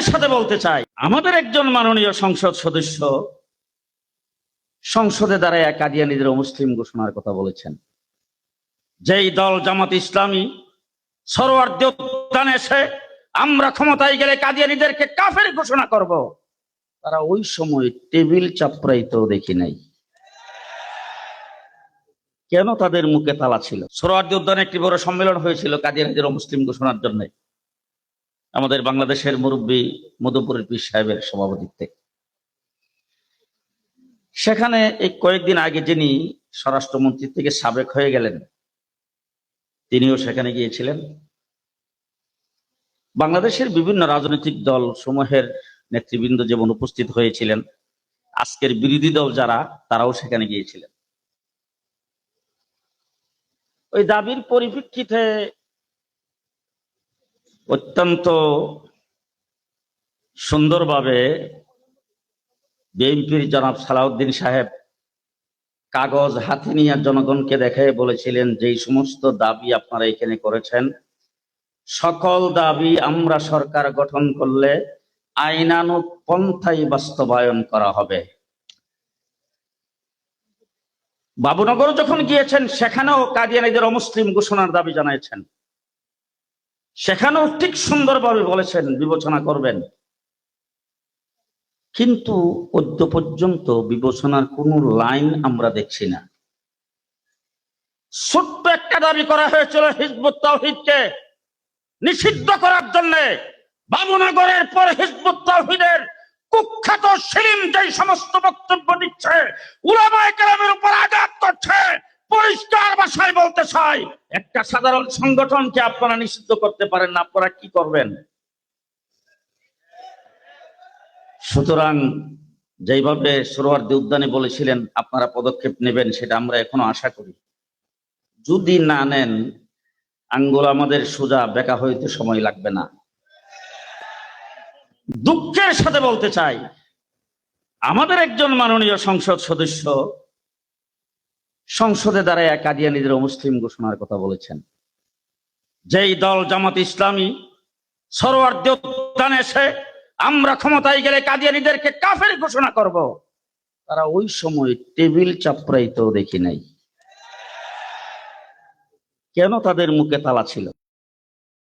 দুঃখের সাথে বলতে চাই, আমাদের একজন মাননীয় সংসদ সদস্য সংসদে দাঁড়ায় কাদিয়ানীদের অমুসলিম ঘোষণার কথা বলেছেন। যেই দল জামাত ইসলামী সরোয়ার্দী উদ্যানে এসে আমরা ক্ষমতায় গেলে কাদিয়ানীদেরকে কাফের ঘোষণা করব, তারা ওই সময় টেবিল চাপড়াইতেও দেখি নাই। কেন তাদের মুখে তালা ছিল? সরোয়ার্দী উদ্যানে একটি বড় সম্মেলন হয়েছিল কাদিয়ানীদের অমুসলিম ঘোষণার জন্য, আমাদের বাংলাদেশের মুরব্বী মধুপুরের পীর সাহেবের সভাপতিত্বে। সেখানে এই কয়েকদিন আগে যিনি স্বরাষ্ট্রমন্ত্রী থেকে সাবেক হয়ে গেলেন, তিনিও সেখানে গিয়েছিলেন। বাংলাদেশের বিভিন্ন রাজনৈতিক দল সমূহের নেতৃবৃন্দ যেমন উপস্থিত হয়েছিলেন, আজকের বিরোধী দল যারা, তারাও সেখানে গিয়েছিলেন। ওই দাবির পরিপ্রেক্ষিতে অত্যন্ত সুন্দরভাবে বিএনপির জনাব সালাউদ্দিন সাহেব কাগজ হাতে নিয়ে জনগণকে দেখায় বলেছিলেন, যেই সমস্ত দাবি আপনারা এখানে করেছেন, সকল দাবি আমরা সরকার গঠন করলে আইনানুগ পন্থায় বাস্তবায়ন করা হবে। বাবুনগর যখন গিয়েছেন, সেখানেও কাদিয়ানীদের অমুসলিম ঘোষণার দাবি জানিয়েছেন, সেখানেও ঠিক সুন্দরভাবে বলেছেন বিবেচনা করবেন। কিন্তু অদ্য পর্যন্ত বিবেচনার কোনো লাইন আমরা দেখছি না। ছোট্ট একটা দাবি করা হয়েছিল হিজবুত তাওহীদকে নিষিদ্ধ করার জন্য। বাবুনগরের পর হিজবুত তাওহীদের কুখ্যাত সেলিম যেই সমস্ত বক্তব্য দিচ্ছে, উলামায়ে কেরামের উপর আঘাত করছে, পরিষ্কার ভাষায় বলতে চাই, একটা সাধারণ সংগঠনকে আপনারা নিষিদ্ধ করতে পারেন না, আপনারা কি করবেন? সুতরাং যেইভাবে সোহরাওয়ার্দী উদ্যানে বলেছিলেন আপনারা পদক্ষেপ নেবেন, সেটা আমরা এখনো আশা করি। যদি না নেন, আঙ্গুল আমাদের সোজা বেঁকা হইতে সময় লাগবে না। দুঃখের সাথে বলতে চাই, আমাদের একজন মাননীয় সংসদ সদস্য সংসদে দাঁড়ায় কাদিয়ানীদের অমুসলিম ঘোষণার কথা বলেছেন। যেই দল জামাত ইসলামী সরোয়ার্দী উদ্যানে এসে আমরা ক্ষমতায় গেলে কাদিয়ানীদেরকে কাফের ঘোষণা করব, তারা ওই সময় টেবিল চাপড়াইতেও দেখি নাই। কেন তাদের মুখে তালা ছিল?